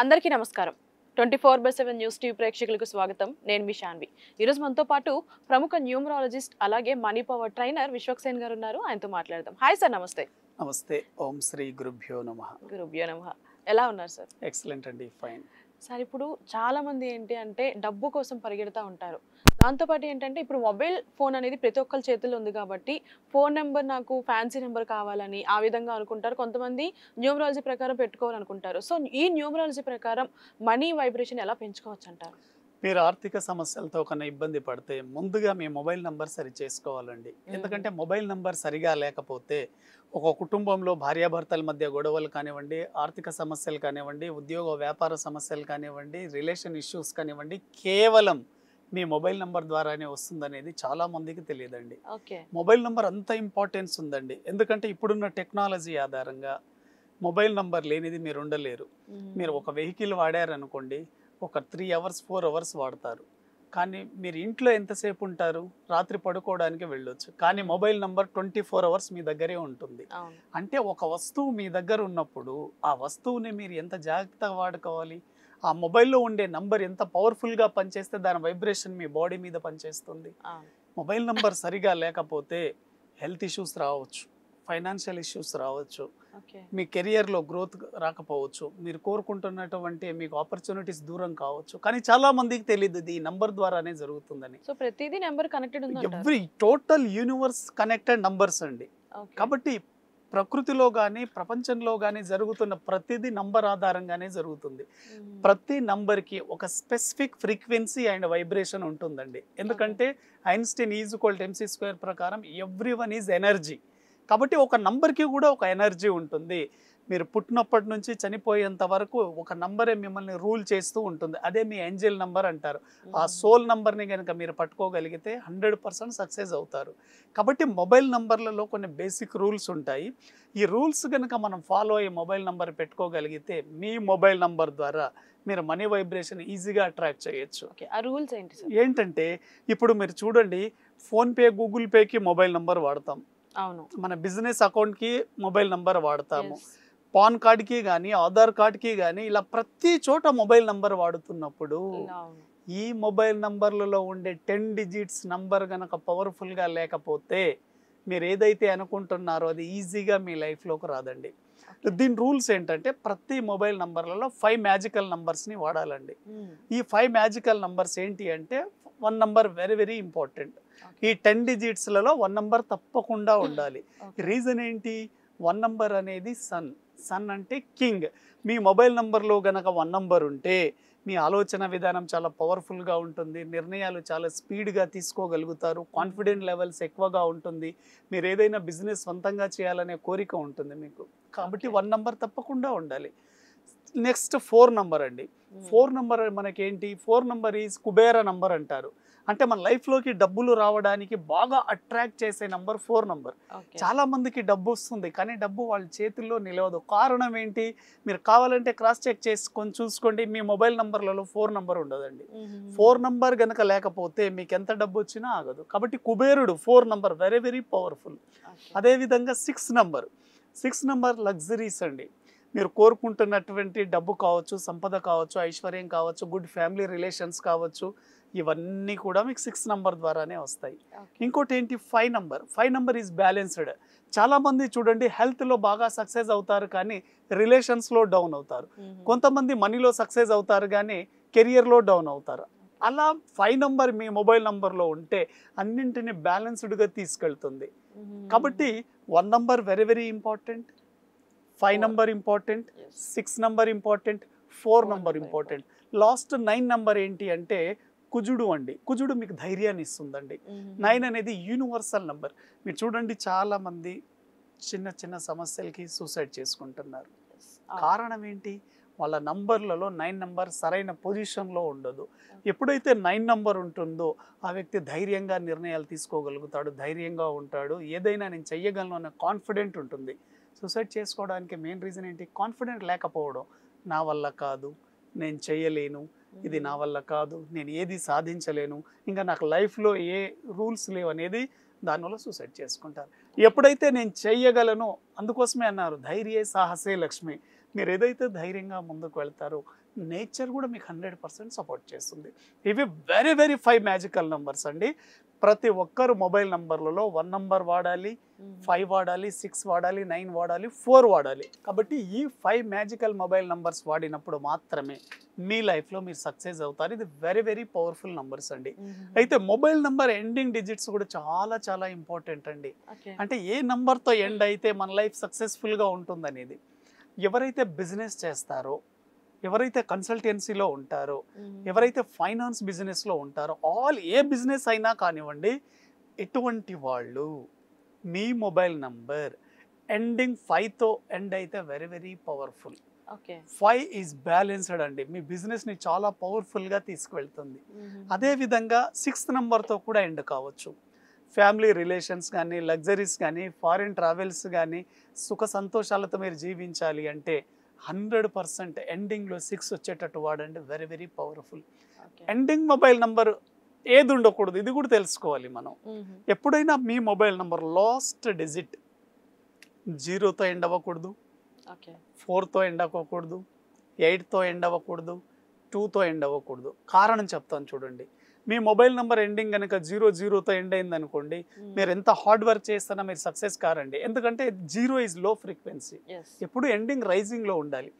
అందరికీ నమస్కారం. 24/7 news TV ప్రేక్షకులకు స్వాగతం. నేను మీ శాన్వి. ఈరోజు మనతో పాటు ప్రముఖ న్యూమరాలజిస్ట్ అలాగే మనీ పవర్ ట్రైనర్ విశ్వక్సేన్ గారు ఉన్నారు. ఆయనతో మాట్లాడదాం. హాయ్ సార్, నమస్తే. నమస్తే. ఓం శ్రీ గురుభ్యో నమః. గురుభ్యో నమః. ఎలా ఉన్నారు సార్? ఎక్సలెంట్ అండి, ఫైన్. సార్, ఇప్పుడు చాలా మంది ఏంటి అంటే డబ్బు కోసం పరిగెడతా ఉంటారు. దాంతోపాటు ఏంటంటే ఇప్పుడు మొబైల్ ఫోన్ అనేది ప్రతి ఒక్కరి చేతుల్లో ఉంది కాబట్టి ఫోన్ నెంబర్ నాకు ఫ్యాన్సీ నెంబర్ కావాలని ఆ విధంగా అనుకుంటారు. కొంతమంది న్యూమరాలజీ ప్రకారం పెట్టుకోవాలనుకుంటారు. సో ఈ న్యూమరాలజీ ప్రకారం మనీ వైబ్రేషన్ ఎలా పెంచుకోవచ్చు అంటారు? మీరు ఆర్థిక సమస్యలతో కన్నా ఇబ్బంది పడితే ముందుగా మీ మొబైల్ నంబర్ సరి చేసుకోవాలండి. ఎందుకంటే మొబైల్ నంబర్ సరిగా లేకపోతే ఒక కుటుంబంలో భార్యాభర్తల మధ్య గొడవలు కానివ్వండి, ఆర్థిక సమస్యలు కానివ్వండి, ఉద్యోగ వ్యాపార సమస్యలు కానివ్వండి, రిలేషన్ ఇష్యూస్ కానివ్వండి, కేవలం మీ మొబైల్ నంబర్ ద్వారానే వస్తుందనేది చాలా మందికి తెలియదండి. ఓకే. మొబైల్ నంబర్ అంత ఇంపార్టెన్స్ ఉందండి. ఎందుకంటే ఇప్పుడున్న టెక్నాలజీ ఆధారంగా మొబైల్ నంబర్ లేనిది మీరు ఉండలేరు. మీరు ఒక వెహికల్ వాడారనుకోండి, ఒక 3 అవర్స్ 4 అవర్స్ వాడతారు. కానీ మీరు ఇంట్లో ఎంతసేపు ఉంటారు? రాత్రి పడుకోవడానికి వెళ్ళొచ్చు. కానీ మొబైల్ నంబర్ 24 అవర్స్ మీ దగ్గరే ఉంటుంది. అంటే ఒక వస్తువు మీ దగ్గర ఉన్నప్పుడు ఆ వస్తువుని మీరు ఎంత జాగ్రత్తగా వాడుకోవాలి. ఆ మొబైల్లో ఉండే నంబర్ ఎంత పవర్ఫుల్గా పనిచేస్తే దాని వైబ్రేషన్ మీ బాడీ మీద పనిచేస్తుంది. మొబైల్ నంబర్ సరిగా లేకపోతే హెల్త్ ఇష్యూస్ రావచ్చు, ఫైనాన్షియల్ ఇష్యూస్ రావచ్చు, మీ కెరియర్లో గ్రోత్ రాకపోవచ్చు, మీరు కోరుకుంటున్నటువంటి మీకు ఆపర్చునిటీస్ దూరం కావచ్చు. కానీ చాలా మందికి తెలియదు ఇది ఈ నంబర్ ద్వారానే జరుగుతుందని. సో ప్రతిదీ నెంబర్ కనెక్టెడ్ ఉంది. Every total universe connected numbers అండి. కాబట్టి ప్రకృతిలో కానీ ప్రపంచంలో కానీ జరుగుతున్న ప్రతిదీ నంబర్ ఆధారంగానే జరుగుతుంది. ప్రతి నంబర్కి ఒక స్పెసిఫిక్ ఫ్రీక్వెన్సీ అండ్ వైబ్రేషన్ ఉంటుందండి. ఎందుకంటే ఐన్స్టీన్ =mc² ప్రకారం ఎవ్రీవన్ ఈజ్ ఎనర్జీ. కాబట్టి ఒక నంబర్కి కూడా ఒక ఎనర్జీ ఉంటుంది. మీరు పుట్టినప్పటి నుంచి చనిపోయేంత వరకు ఒక నంబరే మిమ్మల్ని రూల్ చేస్తూ ఉంటుంది. అదే మీ ఏంజెల్ నంబర్ అంటారు. ఆ సోల్ నంబర్ని కనుక మీరు పట్టుకోగలిగితే 100% సక్సెస్ అవుతారు. కాబట్టి మొబైల్ నంబర్లలో కొన్ని బేసిక్ రూల్స్ ఉంటాయి. ఈ రూల్స్ కనుక మనం ఫాలో అయ్యి మొబైల్ నంబర్ పెట్టుకోగలిగితే మీ మొబైల్ నంబర్ ద్వారా మీరు మనీ వైబ్రేషన్ ఈజీగా అట్రాక్ట్ చేయొచ్చు. ఆ రూల్స్ ఏంటి సార్? ఏంటంటే ఇప్పుడు మీరు చూడండి, ఫోన్పే గూగుల్ పేకి మొబైల్ నంబర్ వాడతాం. అవును. మన బిజినెస్ అకౌంట్కి మొబైల్ నంబర్ వాడతాము. పాన్ కార్డ్కి కానీ ఆధార్ కార్డ్కి కానీ ఇలా ప్రతి చోట మొబైల్ నంబర్ వాడుతున్నప్పుడు ఈ మొబైల్ నంబర్లలో ఉండే 10 డిజిట్స్ నంబర్ కనుక పవర్ఫుల్గా లేకపోతే మీరు ఏదైతే అనుకుంటున్నారో అది ఈజీగా మీ లైఫ్లోకి రాదండి. దీని రూల్స్ ఏంటంటే ప్రతి మొబైల్ నంబర్లలో 5 మ్యాజికల్ నంబర్స్ని వాడాలండి. ఈ 5 మ్యాజికల్ నంబర్స్ ఏంటి అంటే 1 నంబర్ వెరీ వెరీ ఇంపార్టెంట్. ఈ 10 డిజిట్స్లలో 1 నంబర్ తప్పకుండా ఉండాలి. రీజన్ ఏంటి? 1 నంబర్ అనేది సన్ అంటే కింగ్. మీ మొబైల్ నంబర్లో గనక 1 నంబర్ ఉంటే మీ ఆలోచన విధానం చాలా పవర్ఫుల్గా ఉంటుంది, నిర్ణయాలు చాలా స్పీడ్గా తీసుకోగలుగుతారు, కాన్ఫిడెంట్ లెవెల్స్ ఎక్కువగా ఉంటుంది, మీరు ఏదైనా బిజినెస్ సొంతంగా చేయాలనే కోరిక ఉంటుంది మీకు. కాబట్టి 1 నంబర్ తప్పకుండా ఉండాలి. నెక్స్ట్ 4 నంబర్ అండి. 4 నంబర్ మనకేంటి? 4 నంబర్ ఈజ్ కుబేర నంబర్ అంటారు. అంటే మన లైఫ్లోకి డబ్బులు రావడానికి బాగా అట్రాక్ట్ చేసే నంబర్ 4 నంబర్. చాలా మందికి డబ్బు వస్తుంది కానీ డబ్బు వాళ్ళ చేతుల్లో నిలవదు. కారణం ఏంటి? మీరు కావాలంటే క్రాస్ చెక్ చేసుకొని చూసుకోండి, మీ మొబైల్ నంబర్లలో 4 నంబర్ ఉండదండి. 4 నంబర్ గనక లేకపోతే మీకు ఎంత డబ్బు వచ్చినా ఆగదు. కాబట్టి కుబేరుడు 4 నంబర్ వెరీ వెరీ పవర్ఫుల్. అదేవిధంగా 6 నంబర్ లగ్జరీస్ అండి. మీరు కోరుకుంటున్నటువంటి డబ్బు కావచ్చు, సంపద కావచ్చు, ఐశ్వర్యం కావచ్చు, గుడ్ ఫ్యామిలీ రిలేషన్స్ కావచ్చు, ఇవన్నీ కూడా మీకు 6 నంబర్ ద్వారానే వస్తాయి. ఇంకోటి ఏంటి? 5 నంబర్ ఈజ్ బ్యాలెన్స్డ్. చాలామంది చూడండి హెల్త్లో బాగా సక్సెస్ అవుతారు కానీ రిలేషన్స్లో డౌన్ అవుతారు. కొంతమంది మనీలో సక్సెస్ అవుతారు కానీ కెరియర్లో డౌన్ అవుతారు. అలా 5 నంబర్ మీ మొబైల్ నంబర్లో ఉంటే అన్నింటినీ బ్యాలెన్స్డ్గా తీసుకెళ్తుంది. కాబట్టి 1 number very very important, 5 number important, 6 number important, 4 number important. Last 9 number ఏంటి అంటే కుజుడు అండి. కుజుడు మీకు ధైర్యాన్ని ఇస్తుందండి. 9 అనేది యూనివర్సల్ నంబర్. మీరు చూడండి చాలా మంది చిన్న చిన్న సమస్యలకి సూసైడ్ చేసుకుంటున్నారు. కారణం ఏంటి? వాళ్ళ నంబర్లలో 9 నంబర్ సరైన పొజిషన్లో ఉండదు. ఎప్పుడైతే 9 నంబర్ ఉంటుందో ఆ వ్యక్తి ధైర్యంగా నిర్ణయాలు తీసుకోగలుగుతాడు, ధైర్యంగా ఉంటాడు, ఏదైనా నేను చెయ్యగలను అన్న కాన్ఫిడెంట్ ఉంటుంది. సూసైడ్ చేసుకోవడానికి మెయిన్ రీజన్ ఏంటి? కాన్ఫిడెంట్ లేకపోవడం. నా వల్ల కాదు, నేను చెయ్యలేను, ఇది నా వల్ల కాదు, నేను ఏది సాధించలేను, ఇంకా నాకు లైఫ్లో ఏ రూల్స్ లేవు అనేది దానివల్ల సూసైడ్ చేసుకుంటారు. ఎప్పుడైతే నేను చెయ్యగలను, అందుకోసమే అన్నారు ధైర్యే సాహసే లక్ష్మి. మీరు ఏదైతే ధైర్యంగా ముందుకు వెళ్తారో నేచర్ కూడా మీకు 100% సపోర్ట్ చేస్తుంది. ఇవి వెరీ వెరీ 5 మ్యాజికల్ నంబర్స్ అండి. ప్రతి ఒక్కరు మొబైల్ నంబర్లలో 1 నంబర్ వాడాలి, 5 వాడాలి, 6 వాడాలి, 9 వాడాలి, 4 వాడాలి. కాబట్టి ఈ 5 మ్యాజికల్ మొబైల్ నంబర్స్ వాడినప్పుడు మాత్రమే మీ లైఫ్లో మీరు సక్సెస్ అవుతారు. ఇది వెరీ వెరీ పవర్ఫుల్ నంబర్స్ అండి. అయితే మొబైల్ నంబర్ ఎండింగ్ డిజిట్స్ కూడా చాలా చాలా ఇంపార్టెంట్ అండి. అంటే ఏ నంబర్తో ఎండ్ అయితే మన లైఫ్ సక్సెస్ఫుల్గా ఉంటుందనేది. ఎవరైతే బిజినెస్ చేస్తారో, ఎవరైతే కన్సల్టెన్సీలో ఉంటారో, ఎవరైతే ఫైనాన్స్ బిజినెస్లో ఉంటారో, ఏ బిజినెస్ అయినా కానివ్వండి, ఎటువంటి వాళ్ళు మీ మొబైల్ నంబర్ ఎండింగ్ 5తో ఎండ్ అయితే very very powerful. 5 is balanced అండి. మీ బిజినెస్ని చాలా పవర్ఫుల్గా తీసుకువెళ్తుంది. అదేవిధంగా 6th నంబర్తో కూడా ఎండ్ కావచ్చు. ఫ్యామిలీ రిలేషన్స్ కానీ, లగ్జరీస్ కానీ, ఫారిన్ ట్రావెల్స్ కానీ, సుఖ సంతోషాలతో మీరు జీవించాలి అంటే 100% ఎండింగ్లో 6 వచ్చేటట్టు వాడండి. Very very powerful. Ending mobile number ఏది ఉండకూడదు, ఇది కూడా తెలుసుకోవాలి మనం. ఎప్పుడైనా మీ మొబైల్ నంబర్ లాస్ట్ డిజిట్ 0తో ఎండ్ అవ్వకూడదు, 4తో ఎండ్ అవ్వకూడదు, 8తో ఎండ్ అవ్వకూడదు, 2తో ఎండ్ అవ్వకూడదు. కారణం చెప్తాను చూడండి. మీ మొబైల్ నెంబర్ ఎండింగ్ కనుక 00తో ఎండ్ అయింది అనుకోండి, మీరు ఎంత హార్డ్ వర్క్ చేస్తున్నా మీరు సక్సెస్ కారండి. ఎందుకంటే 0 ఈజ్ లో ఫ్రీక్వెన్సీ. ఎప్పుడు ఎండింగ్ రైజింగ్లో ఉండాలి.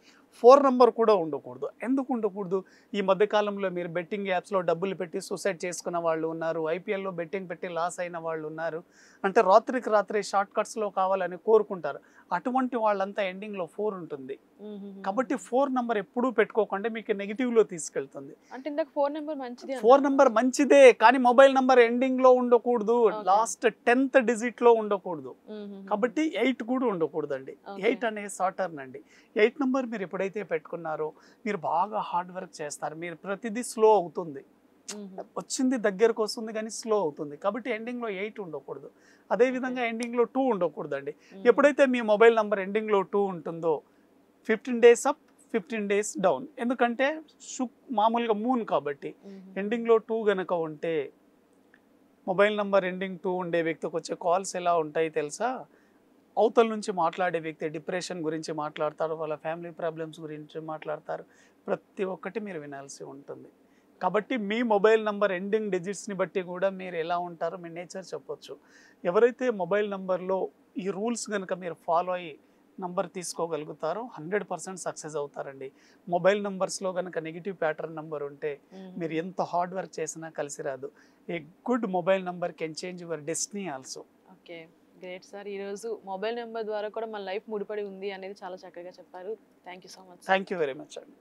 4 నెంబర్ కూడా ఉండకూడదు. ఎందుకు ఉండకూడదు? ఈ మధ్యకాలంలో మీరు బెట్టింగ్ యాప్స్లో డబ్బులు పెట్టి సూసైడ్ చేసుకున్న వాళ్ళు ఉన్నారు, ఐపీఎల్లో బెట్టింగ్ పెట్టి లాస్ అయిన వాళ్ళు ఉన్నారు. అంటే రాత్రికి రాత్రి షార్ట్ కట్స్లో కావాలని కోరుకుంటారు. అటువంటి వాళ్ళంతా ఎండింగ్లో 4 ఉంటుంది. కాబట్టి 4 నెంబర్ ఎప్పుడూ పెట్టుకోకండి, మీకు నెగిటివ్లో తీసుకెళ్తుంది. అంటే ఇందాక 4 నెంబర్ మంచిది. 4 నెంబర్ మంచిదే, కానీ మొబైల్ నెంబర్ ఎండింగ్లో ఉండకూడదు, లాస్ట్ 10th డిజిట్లో ఉండకూడదు. కాబట్టి 8 కూడా ఉండకూడదండి. 8 అనేది సాటర్న్ అండి. 8 నెంబర్ మీరు ఎప్పుడైతే పెట్టుకున్నారో మీరు బాగా హార్డ్ వర్క్ చేస్తారు. మీరు ప్రతిదీ స్లో అవుతుంది, వచ్చింది దగ్గరకు వస్తుంది కానీ స్లో అవుతుంది. కాబట్టి ఎండింగ్లో 8 ఉండకూడదు. అదేవిధంగా ఎండింగ్లో 2 ఉండకూడదండి. ఎప్పుడైతే మీ మొబైల్ నెంబర్ ఎండింగ్లో 2 ఉంటుందో 15 days అప్, 15 days డౌన్. ఎందుకంటే మామూలుగా మూన్ కాబట్టి. ఎండింగ్లో 2 గనక ఉంటే మొబైల్ నెంబర్ ఎండింగ్ 2 ఉండే వ్యక్తికి వచ్చే కాల్స్ ఎలా ఉంటాయి తెలుసా? అవతల నుంచి మాట్లాడే వ్యక్తి డిప్రెషన్ గురించి మాట్లాడతారు, వాళ్ళ ఫ్యామిలీ ప్రాబ్లమ్స్ గురించి మాట్లాడతారు. ప్రతి ఒక్కటి మీరు వినాల్సి ఉంటుంది. కాబట్టి మీ మొబైల్ నెంబర్ ఎండింగ్ డిజిట్స్ని బట్టి కూడా మీరు ఎలా ఉంటారో మీ నేచర్ చెప్పొచ్చు. ఎవరైతే మొబైల్ నెంబర్లో ఈ రూల్స్ కనుక మీరు ఫాలో అయ్యి నంబర్ తీసుకోగలుగుతారో 100% సక్సెస్ అవుతారండి. మొబైల్ నెంబర్స్లో కనుక నెగిటివ్ ప్యాటర్న్ నెంబర్ ఉంటే మీరు ఎంత హార్డ్ వర్క్ చేసినా కలిసి రాదు. A good mobile number can change your destiny also. Okay, great sir. ఈరోజు మొబైల్ నెంబర్ ద్వారా కూడా మన లైఫ్ ముడిపడి ఉంది అనేది చాలా చక్కగా చెప్పారు. Thank you so much. Thank you very much అండి.